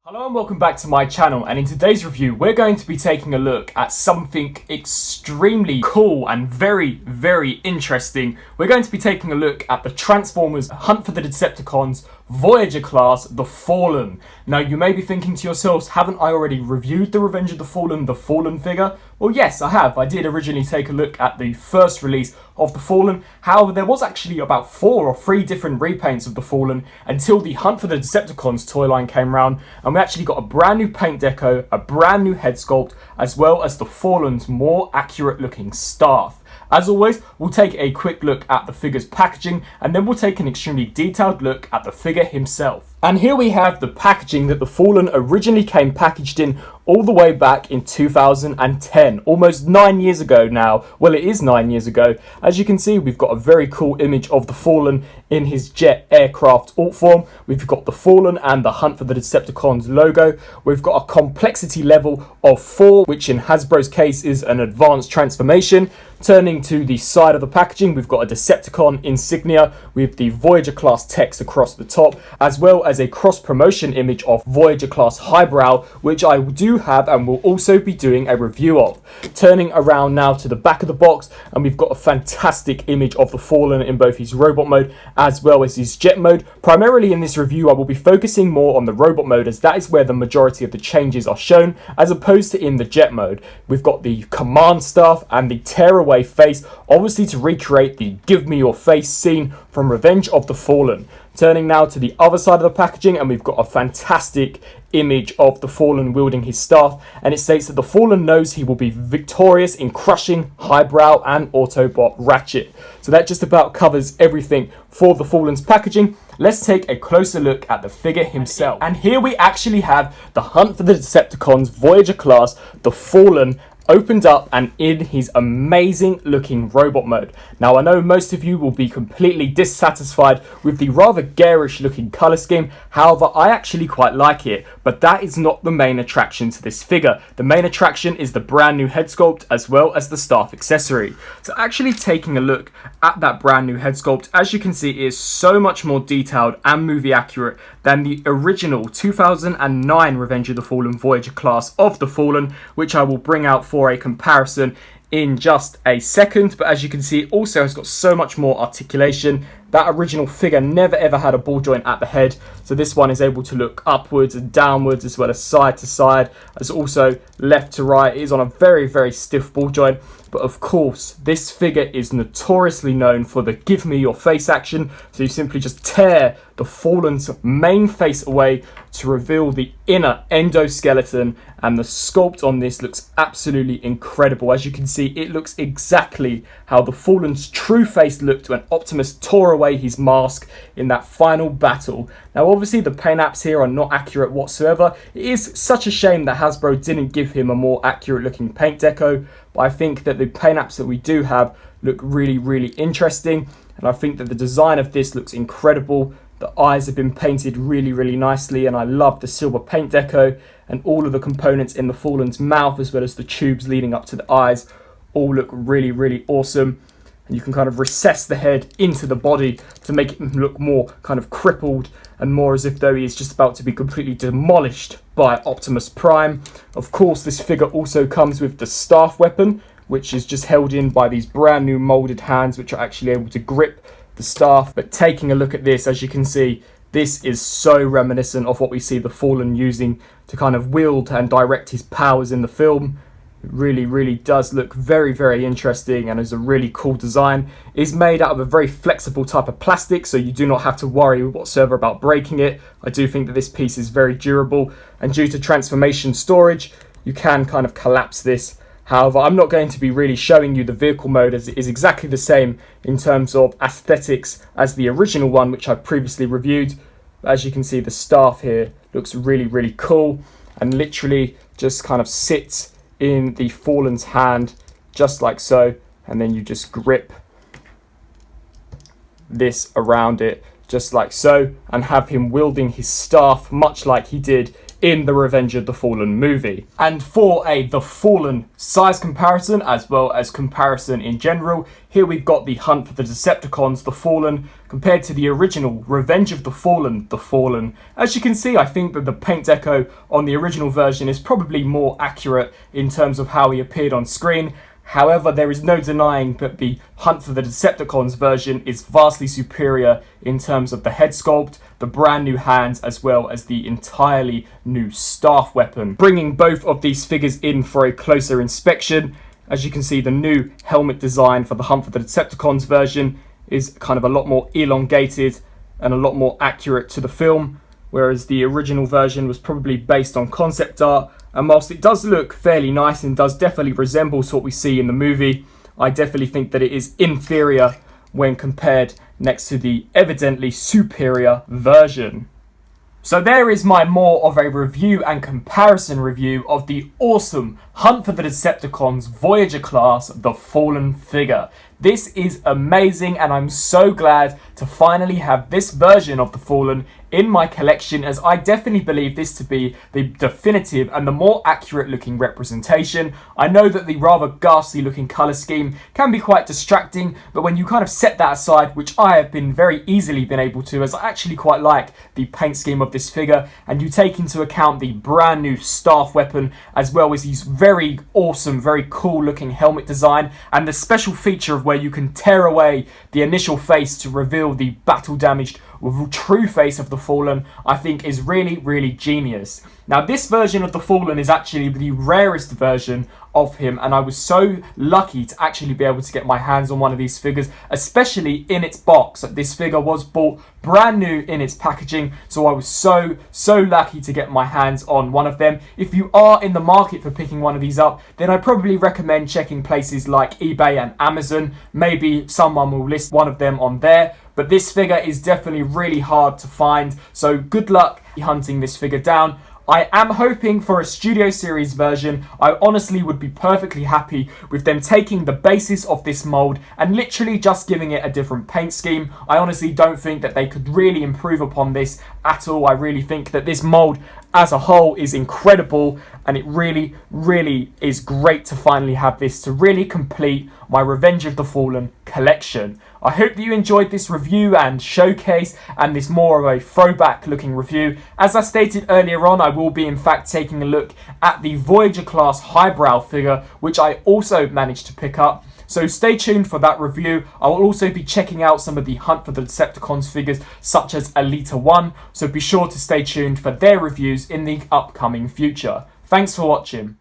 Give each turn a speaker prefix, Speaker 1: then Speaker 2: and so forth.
Speaker 1: Hello and welcome back to my channel, and in today's review we're going to be taking a look at something extremely cool and very interesting. We're going to be taking a look at the Transformers Hunt for the Decepticons Voyager class, The Fallen. Now you may be thinking to yourselves, haven't I already reviewed the Revenge of the Fallen figure? Well yes, I have. I did originally take a look at the first release of The Fallen. However, there was actually about 4 or 3 different repaints of The Fallen until the Hunt for the Decepticons toy line came round, and we actually got a brand new paint deco, a brand new head sculpt, as well as The Fallen's more accurate looking staff. As always, we'll take a quick look at the figure's packaging, and then we'll take an extremely detailed look at the figure himself. And here we have the packaging that The Fallen originally came packaged in all the way back in 2010, almost 9 years ago now. Well, it is 9 years ago. As you can see, we've got a very cool image of The Fallen in his jet aircraft alt form. We've got The Fallen and the Hunt for the Decepticons logo. We've got a complexity level of 4, which in Hasbro's case is an advanced transformation. Turning to the side of the packaging, we've got a Decepticon insignia with the Voyager class text across the top, as well as a cross-promotion image of Voyager class highbrow, which I do have and will also be doing a review of. Turning around now to the back of the box, and we've got a fantastic image of The Fallen in both his robot mode as well as his jet mode. Primarily in this review, I will be focusing more on the robot mode, as that is where the majority of the changes are shown, as opposed to in the jet mode. We've got the command staff and the tearaway face, obviously to recreate the give me your face scene from Revenge of the Fallen. Turning now to the other side of the packaging, and we've got a fantastic image of The Fallen wielding his staff, and it states that The Fallen knows he will be victorious in crushing Highbrow and Autobot Ratchet. So that just about covers everything for The Fallen's packaging. Let's take a closer look at the figure himself. And here we actually have the Hunt for the Decepticons Voyager class, The Fallen, opened up and in his amazing looking robot mode. Now I know most of you will be completely dissatisfied with the rather garish looking colour scheme. However, I actually quite like it, but that is not the main attraction to this figure. The main attraction is the brand new head sculpt as well as the staff accessory. So actually taking a look at that brand new head sculpt, as you can see, it is so much more detailed and movie accurate than the original 2009 Revenge of the Fallen Voyager class of The Fallen, which I will bring out for a comparison in just a second. But as you can see, it also has got so much more articulation. That original figure never ever had a ball joint at the head, so this one is able to look upwards and downwards as well as side to side, as also left to right. It is on a very stiff ball joint. But of course, this figure is notoriously known for the give me your face action. So you simply just tear the Fallen's main face away to reveal the inner endoskeleton, and the sculpt on this looks absolutely incredible. As you can see, it looks exactly how the Fallen's true face looked when Optimus tore away his mask in that final battle. Now obviously the paint apps here are not accurate whatsoever. It is such a shame that Hasbro didn't give him a more accurate looking paint deco, but I think that the paint apps that we do have look really interesting, and I think that the design of this looks incredible. The eyes have been painted really nicely, and I love the silver paint deco, and all of the components in the Fallen's mouth as well as the tubes leading up to the eyes all look really awesome. And you can kind of recess the head into the body to make it look more kind of crippled and more as if though he is just about to be completely demolished by Optimus Prime. Of course, this figure also comes with the staff weapon, which is just held in by these brand new molded hands, which are actually able to grip the staff. But taking a look at this, as you can see, this is so reminiscent of what we see the Fallen using to kind of wield and direct his powers in the film. It really does look very interesting, and is a really cool design. It is made out of a very flexible type of plastic, so you do not have to worry whatsoever about breaking it. I do think that this piece is very durable, and due to transformation storage, you can kind of collapse this. However, I'm not going to be really showing you the vehicle mode, as it is exactly the same in terms of aesthetics as the original one, which I've previously reviewed. As you can see, the staff here looks really cool, and literally just kind of sits in the Fallen's hand just like so, and then you just grip this around it just like so, and have him wielding his staff much like he did in the Revenge of the Fallen movie. And for a The Fallen size comparison, as well as comparison in general, here we've got the Hunt for the Decepticons, The Fallen, compared to the original Revenge of the Fallen, The Fallen. As you can see, I think that the paint deco on the original version is probably more accurate in terms of how he appeared on screen. However, there is no denying that the Hunt for the Decepticons version is vastly superior in terms of the head sculpt, the brand new hands, as well as the entirely new staff weapon. Bringing both of these figures in for a closer inspection, as you can see, the new helmet design for the Hunt for the Decepticons version is kind of a lot more elongated and a lot more accurate to the film, whereas the original version was probably based on concept art. And whilst it does look fairly nice and does definitely resemble what we see in the movie, I definitely think that it is inferior when compared next to the evidently superior version. So there is my more of a review and comparison review of the awesome Hunt for the Decepticons Voyager class The Fallen figure. This is amazing, and I'm so glad to finally have this version of The Fallen in my collection, as I definitely believe this to be the definitive and the more accurate looking representation. I know that the rather ghastly looking colour scheme can be quite distracting, but when you kind of set that aside, which I have been very easily been able to, as I actually quite like the paint scheme of this figure, and you take into account the brand new staff weapon, as well as his very awesome, very cool looking helmet design, and the special feature of where you can tear away the initial face to reveal the battle damaged true face of the Fallen, I think is really, really genius. Now, this version of the Fallen is actually the rarest version of him, and I was so lucky to actually be able to get my hands on one of these figures, especially in its box. This figure was bought brand new in its packaging, so I was so lucky to get my hands on one of them. If you are in the market for picking one of these up, then I probably recommend checking places like eBay and Amazon. Maybe someone will list one of them on there, but this figure is definitely really hard to find, so good luck hunting this figure down. I am hoping for a Studio Series version. I honestly would be perfectly happy with them taking the basis of this mold and literally just giving it a different paint scheme. I honestly don't think that they could really improve upon this at all. I really think that this mold as a whole is incredible, and it really, really is great to finally have this to really complete my Revenge of the Fallen collection. I hope that you enjoyed this review and showcase and this more of a throwback looking review. As I stated earlier on, I will be in fact taking a look at the Voyager class highbrow figure, which I also managed to pick up. So stay tuned for that review. I will also be checking out some of the Hunt for the Decepticons figures, such as Elita 1, so be sure to stay tuned for their reviews in the upcoming future. Thanks for watching.